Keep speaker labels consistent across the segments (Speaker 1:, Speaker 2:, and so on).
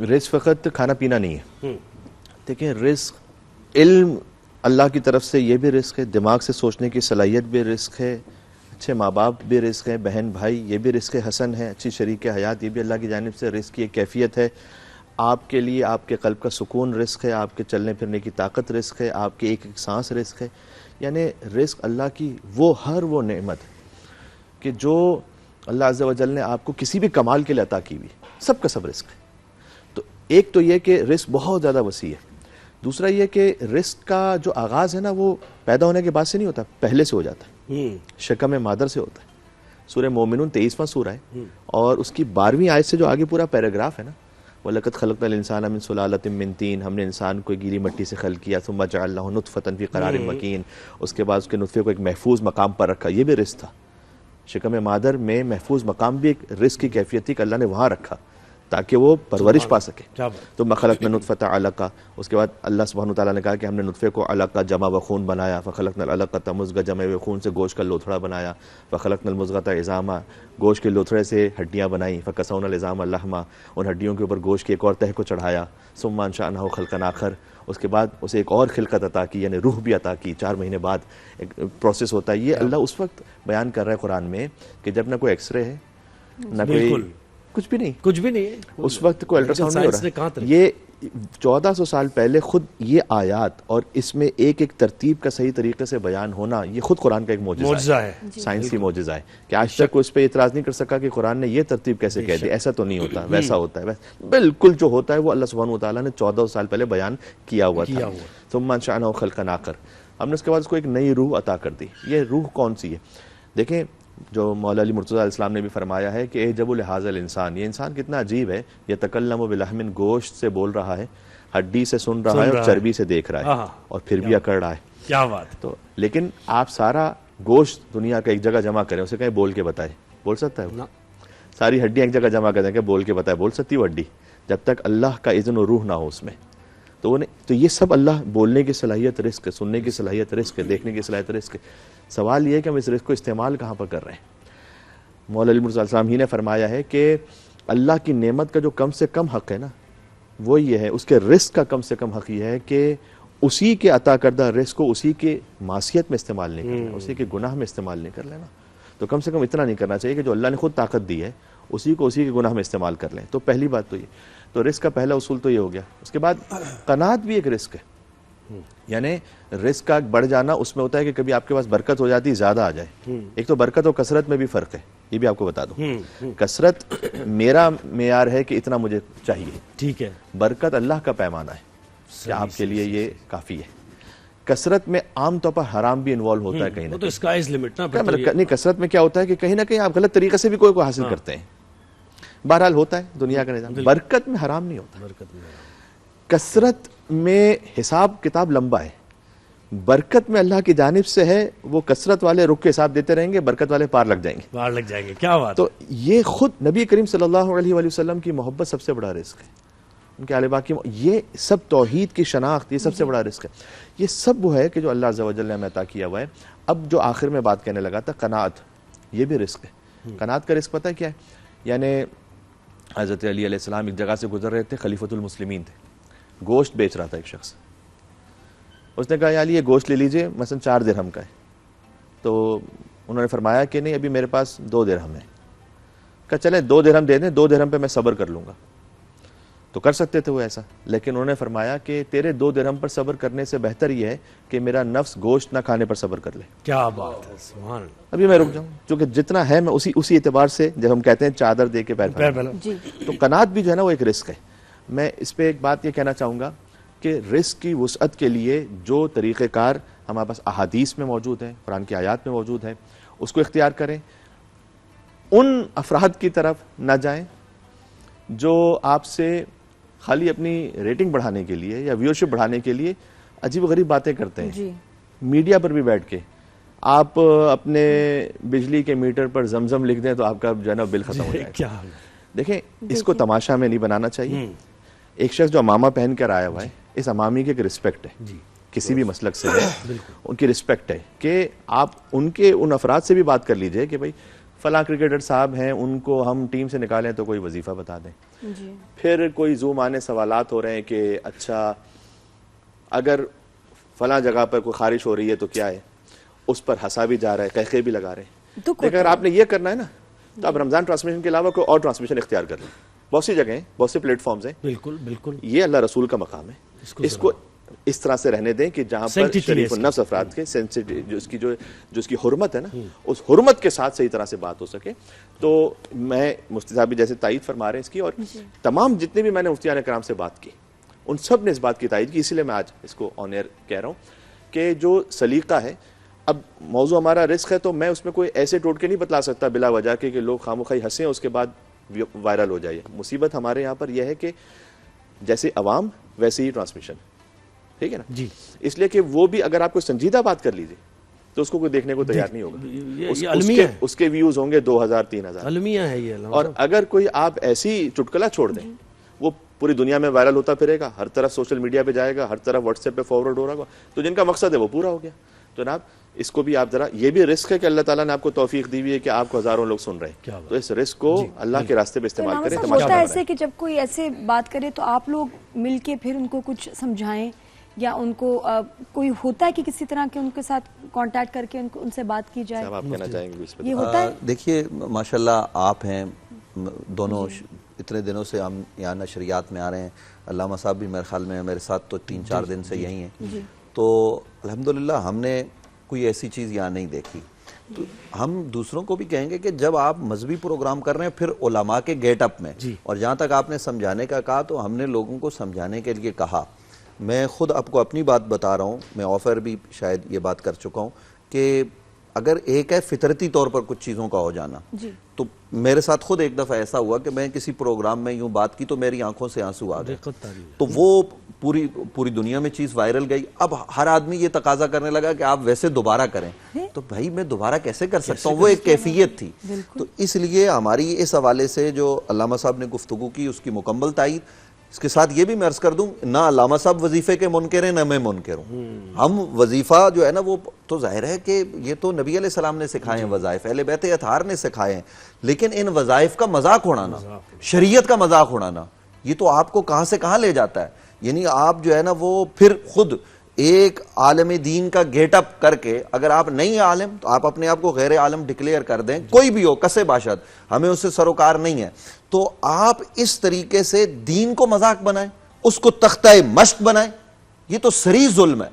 Speaker 1: رزق فقط کھانا پینا نہیں ہے. دیکھیں رزق علم اللہ کی طرف سے یہ بھی رزق ہے, دماغ سے سوچنے کی صلاحیت بھی رزق ہے, اچھے ماں باپ بھی رزق ہے, بہن بھائی یہ بھی رزق حسن ہے, اچھی شریک حیات یہ بھی اللہ کی جانب سے رزق کی ایک کیفیت ہے. آپ کے لیے آپ کے قلب کا سکون رزق ہے, آپ کے چلنے پھرنے کی طاقت رزق ہے, آپ کی ایک ایک سانس رزق ہے. یعنی رزق اللہ کی وہ نعمت کہ جو اللہ عز و جل نے آپ کو کسی بھی کمال کے لیے عطا کی ہوئی, سب کا سب رزق ہے. تو ایک تو یہ کہ رزق بہت زیادہ وسیع ہے. دوسرا یہ کہ رزق کا جو آغاز ہے نا وہ پیدا ہونے کے بعد سے نہیں ہوتا, پہلے سے ہو جاتا ہے, شکم مادر سے ہوتا ہے. سورہ مومنون 23واں سورہ ہے اور اس کی 12ویں آیت سے جو آگے پورا پیراگراف ہے نا, وَلَقَدْ خَلَقْنَا الْإِنسَانَ مِنْ سُلَالَةٍ مِنْ طِينٍ, ہم نے انسان کو گیلی مٹی سے خلق کیا, ثُمَّ جَعَلْنَاهُ نُطْفَةً فِي قَرَارٍ مَكِينٍ, اس کے بعد اس کے نطفے کو ایک محفوظ مقام پر رکھا. یہ بھی رزق تھا, شکم مادر میں محفوظ مقام بھی ایک رزق کی کیفیت تھی کہ اللہ نے وہاں رکھا تاکہ وہ پرورش پا سکے. تو خلقنا نطفۃ علقہ, اس کے بعد اللہ سبحانہ وتعالیٰ نے کہا کہ ہم نے نطفے کو علقہ جمع و خون بنایا, فخلقنا العلقۃ مضغۃ جمع و خون سے گوشت کا لوتھڑا بنایا, فخلقنا المضغۃ عظاما, گوشت کے لوتھڑے سے ہڈیاں بنائیں, فکسونا العظام لحما, ان ہڈیوں کے اوپر گوشت کی ایک اور تہہ کو چڑھایا, ثم انشأناہ خلقا آخر, اس کے بعد اسے ایک اور خلقت عطا کی یعنی روح بھی عطا کی. 4 مہینے بعد ایک پروسیس ہوتا ہے. یہ اللہ اس وقت بیان کر رہا ہے قرآن میں کہ جب نہ کوئی ایکس رے ہے نہ کوئی کچھ بھی نہیں ہے, اس وقت کوئی الٹراساؤنڈ نہیں ہو رہا. یہ 1400 سال پہلے خود یہ آیات اور اس میں ایک ایک ترتیب کا صحیح طریقے سے بیان ہونا, یہ خود قرآن کا ایک معجزہ ہے, سائنسی معجزہ ہے کہ آج تک اس پہ اعتراض نہیں کر سکا کہ قرآن نے یہ ترتیب کیسے کہہ دی, ایسا تو نہیں ہوتا, ویسا ہوتا ہے. بالکل جو ہوتا ہے وہ اللہ سبحانہ وتعالیٰ نے 1400 سال پہلے بیان کیا ہوا تھا. ثم انشأناہ خلقا آخر, ہم نے اس کے بعد اس کو ایک نئی روح عطا کر دی. یہ روح کون سی ہے؟ دیکھیں جو مولا علی مرتضیٰ علیہ السلام نے بھی فرمایا ہے کہ اعجب لہذا الانسان, یہ انسان کتنا عجیب ہے, یتکلم بلحم, گوشت سے بول رہا ہے, ہڈی سے سن رہا ہے اور چربی سے دیکھ رہا ہے اور پھر بھی اکڑ رہا ہے.
Speaker 2: کیا بات.
Speaker 1: تو لیکن آپ سارا گوشت دنیا کا ایک جگہ جمع کریں, اسے کہیں بول کے بتائے, بول سکتا ہے وہ؟ ساری ہڈیاں ایک جگہ جمع کر دیں کہ بول کے بتائے, بول سکتی وہ ہڈی جب تک اللہ کا اذن و روح نہ ہو اس میں. تو یہ سب اللہ بولنے کی صلاحیت رزق ہے, سننے کی صلاحیت رزق ہے, دیکھنے کی صلاحیت رزق ہے. سوال یہ ہے کہ ہم اس رزق کو استعمال کہاں پر کر رہے ہیں. مولا علی مرتضیٰ علیہ السلام ہی نے فرمایا ہے کہ اللہ کی نعمت کا جو کم سے کم حق ہے نا وہ یہ ہے, اس کے رزق کا کم سے کم حق یہ ہے کہ اسی کے عطا کردہ رزق کو اسی کے معصیت میں استعمال نہیں کرنا, اسی کے گناہ میں استعمال نہیں کر لینا. تو کم سے کم اتنا نہیں کرنا چاہیے کہ جو اللہ نے خود طاقت دی ہے اسی کو اسی کے گناہ میں استعمال کر لیں. تو پہلی بات تو یہ, تو رزق کا پہلا اصول تو یہ ہو گیا. اس کے بعد قناعت بھی ایک رزق ہے, یعنی رزق کا بڑھ جانا اس میں ہوتا ہے کہ کبھی آپ کے پاس برکت ہو جاتی زیادہ آ جائے. ایک تو برکت اور کثرت میں بھی فرق ہے, یہ بھی آپ کو بتا دوں. کثرت میرا معیار ہے کہ اتنا مجھے چاہیے, ٹھیک ہے, برکت اللہ کا پیمانہ ہے کہ آپ کے لیے یہ کافی ہے. کثرت میں عام طور پر حرام بھی انوالو ہوتا ہے کہیں نہ
Speaker 2: تو اسکائز لمٹ نا.
Speaker 1: نہیں, کثرت میں کیا ہوتا ہے کہ کہیں نہ کہیں آپ غلط طریقے سے بھی کوئی حاصل کرتے ہیں. بہرحال ہوتا ہے دنیا کا نظام. برکت میں حرام نہیں ہوتا. کثرت میں حساب کتاب لمبا ہے, برکت میں اللہ کی جانب سے ہے, وہ کثرت والے رک کے حساب دیتے رہیں گے, برکت والے پار لگ جائیں گے. کیا بات. تو یہ خود نبی کریم صلی اللہ علیہ وآلہ وسلم کی محبت سب سے بڑا رزق ہے, ان کے اہل پاک کی یہ سب توحید کی شناخت, یہ سب سے بڑا رزق ہے. یہ سب وہ ہے کہ جو اللہ عز و جل نے ہمیں عطا کیا ہوا ہے. اب جو آخر میں بات کہنے لگا تھا قناعت, یہ بھی رزق ہے. قناعت کا رزق پتہ ہے کیا ہے؟ یعنی حضرت علی علیہ السلام ایک جگہ سے گزر رہے تھے, خلیفۃ المسلمین تھے, گوشت بیچ رہا تھا ایک شخص. اس نے کہا یا علی یہ گوشت لے لیجئے, مثلا 4 درہم کا ہے. تو انہوں نے فرمایا کہ نہیں ابھی میرے پاس 2 درہم ہے. کہا چلیں 2 درہم دے دیں, 2 درہم پہ میں صبر کر لوں گا. تو کر سکتے تھے وہ ایسا, لیکن انہوں نے فرمایا کہ تیرے 2 درہم پر صبر کرنے سے بہتر یہ ہے کہ میرا نفس گوشت نہ کھانے پر صبر کر لے.
Speaker 2: کیا بات ہے, سبحان اللہ.
Speaker 1: ابھی میں رک جاؤں چونکہ جتنا ہے میں اسی اعتبار سے, جب ہم کہتے ہیں چادر دے کے پیر پھیلاؤ, تو قناعت بھی جو ہے نا وہ ایک رزق ہے. میں اس پہ ایک بات یہ کہنا چاہوں گا کہ رزق کی وسعت کے لیے جو طریقہ کار ہمارے پاس احادیث میں موجود ہیں, قرآن کی آیات میں موجود ہے, اس کو اختیار کریں. ان افراد کی طرف نہ جائیں جو آپ سے خالی اپنی ریٹنگ بڑھانے کے لیے یا ویورشپ بڑھانے کے لیے عجیب و غریب باتیں کرتے ہیں. میڈیا پر بھی بیٹھ کے آپ اپنے بجلی کے میٹر پر زمزم لکھ دیں تو آپ کا جو ہے نا بل ختم ہو جائے گا. دیکھیں اس کو تماشا میں نہیں بنانا چاہیے. ایک شخص جو امامہ پہن کر آیا ہوا ہے, اس امامی کی ایک رسپیکٹ ہے, کسی بھی مسلک سے ہے ان کی رسپیکٹ ہے کہ آپ ان افراد سے بھی بات کر لیجئے کہ بھائی فلاں کرکٹر صاحب ہیں ان کو ہم ٹیم سے نکالیں تو کوئی وظیفہ بتا دیں. پھر کوئی زوم آنے سوالات ہو رہے ہیں کہ اچھا اگر فلاں جگہ پر کوئی خارش ہو رہی ہے تو کیا ہے, اس پر ہنسا بھی جا رہا ہے, قہقہے بھی لگا رہے ہیں. لیکن اگر آپ نے یہ کرنا ہے نا تو آپ رمضان ٹرانسمیشن کے علاوہ کوئی اور ٹرانسمیشن اختیار کر لیں. بہت سی جگہیں, بہت سے پلیٹ فارمز ہیں.
Speaker 2: بالکل بالکل,
Speaker 1: یہ اللہ رسول کا مقام ہے, اس کو اس طرح سے رہنے دیں کہ جہاں پر شریف النفس افراد کے جو اس کی حرمت ہے نا, اس حرمت کے ساتھ صحیح طرح سے بات ہو سکے. تو میں مفتی صاحب بھی جیسے تائید فرما رہے ہیں اس کی, اور تمام جتنے بھی میں نے مفتیان کرام سے بات کی ان سب نے اس بات کی تائید کی. اسی لیے میں آج اس کو آن ایئر کہہ رہا ہوں کہ جو سلیقہ ہے, اب موضوع ہمارا رزق ہے تو میں اس میں کوئی ایسے ٹوٹکے نہیں بتلا سکتا بلا وجہ کہ لوگ خاموخواہ ہنسیں اس کے بعد وائرل ہو جائے. مصیبت ہمارے یہاں پر یہ ہے کہ جیسے عوام ویسے ہی ٹرانسمیشن, ٹھیک ہے نا جی. اس لیے کہ وہ بھی اگر آپ کو سنجیدہ بات کر لیجیے تو اس کو کوئی دیکھنے کو تیار نہیں ہوگا. اس کے ویوز ہوں گے 2000 3000
Speaker 2: المیہ ہے یہ.
Speaker 1: اور اگر کوئی آپ ایسی چٹکلا چھوڑ دیں وہ پوری دنیا میں وائرل ہوتا پھرے گا, ہر طرف سوشل میڈیا پہ جائے گا, ہر طرف واٹس ایپ پہ فارورڈ ہو رہا ہوگا, تو جن کا مقصد ہے وہ پورا ہو گیا. تو جناب اس کو بھی آپ ذرا, یہ بھی رزق ہے کہ اللہ تعالیٰ نے آپ کو توفیق دی ہوئی ہے کہ آپ کو ہزاروں لوگ سن رہے ہیں, تو اس رزق کو اللہ کے راستے پہ استعمال کریں.
Speaker 3: ہوتا ہے ایسے کہ جب کوئی ایسے بات کرے تو آپ لوگ مل کے پھر ان کو کچھ سمجھائیں, یا ان کو کوئی ہوتا ہے کہ کسی طرح کے ان کے ساتھ کانٹیکٹ کر کے ان سے بات کی جائے؟
Speaker 1: آپ کہنا چاہیں گے اس پہ؟
Speaker 3: یہ ہوتا ہے.
Speaker 4: دیکھیے ماشاءاللہ آپ ہیں دونوں, اتنے دنوں سے ہم یہاں نشریات میں آ رہے ہیں. علامہ صاحب بھی میرے خیال میں میرے ساتھ تو 3-4 دن سے یہی ہیں. تو الحمدللہ ہم نے کوئی ایسی چیز یہاں نہیں دیکھی. تو ہم دوسروں کو بھی کہیں گے کہ جب آپ مذہبی پروگرام کر رہے ہیں پھر علماء کے گیٹ اپ میں, اور جہاں تک آپ نے سمجھانے کا کہا تو ہم نے لوگوں کو سمجھانے کے لیے کہا. میں خود آپ کو اپنی بات بتا رہا ہوں, میں آفر بھی شاید یہ بات کر چکا ہوں کہ اگر ایک ہے فطرتی طور پر کچھ چیزوں کا ہو جانا, تو میرے ساتھ خود ایک دفعہ ایسا ہوا کہ میں کسی پروگرام میں یوں بات کی تو میری آنکھوں سے آنسو آ گئے. تو وہ پوری دنیا میں چیز وائرل گئی. اب ہر آدمی یہ تقاضا کرنے لگا کہ آپ ویسے دوبارہ کریں. تو بھائی میں دوبارہ کیسے کر سکتا ہوں, وہ ایک کیفیت تھی. تو اس لیے ہماری اس حوالے سے جو علامہ صاحب نے گفتگو کی اس کی مکمل تائید. اس کے ساتھ یہ بھی میں عرض کر دوں, نہ علامہ صاحب وظیفے کے منکر ہیں نہ میں منکر ہوں. ہم وظیفہ جو ہے نا وہ تو ظاہر ہے کہ یہ تو نبی علیہ السلام نے سکھائے ہیں وظائف, اہل بیت اطہار نے سکھائے ہیں, لیکن ان وظائف کا مذاق اڑانا, شریعت کا مذاق اڑانا, یہ تو آپ کو کہاں سے کہاں لے جاتا ہے. یعنی آپ جو ہے نا وہ پھر خود ایک عالم دین کا گیٹ اپ کر کے, اگر آپ نہیں عالم تو آپ اپنے آپ کو غیر عالم ڈکلیئر کر دیں, کوئی بھی ہو کسے باشد, ہمیں اس سے سروکار نہیں ہے. تو آپ اس طریقے سے دین کو مذاق بنائیں, اس کو تختہ مشق بنائیں, یہ تو سری ظلم ہے,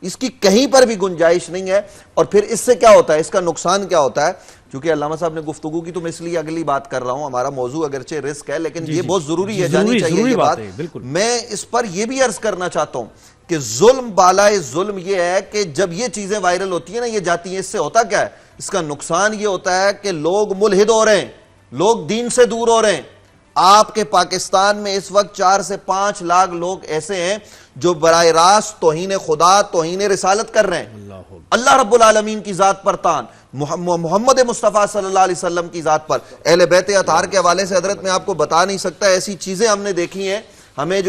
Speaker 4: اس کی کہیں پر بھی گنجائش نہیں ہے. اور پھر اس سے کیا ہوتا ہے, اس کا نقصان کیا ہوتا ہے. چونکہ علامہ صاحب نے گفتگو کی تو میں اس لیے اگلی بات کر رہا ہوں, ہمارا موضوع اگرچہ رزق ہے لیکن یہ بہت ضروری ہے, جانی چاہیے یہ بات. میں اس پر یہ بھی عرض کرنا چاہتا ہوں کہ ظلم بالائے ظلم یہ ہے کہ جب یہ چیزیں وائرل ہوتی ہیں نا, یہ جاتی ہیں, اس سے ہوتا کیا ہے, اس کا نقصان یہ ہوتا ہے کہ لوگ ملحد ہو رہے ہیں, لوگ دین سے دور ہو رہے ہیں. آپ کے پاکستان میں اس وقت 4 سے 5 لاکھ لوگ ایسے ہیں جو براہ راست توہین خدا, توہین رسالت کر رہے ہیں. اللہ رب العالمین کی ذات پر تان, محمد مصطفیٰ صلی اللہ علیہ وسلم کی ذات پر, اہل بیت اطہار کے حوالے سے حضرت میں آپ کو بتا نہیں سکتا, ایسی چیزیں ہم نے دیکھی ہیں. ہمیں جو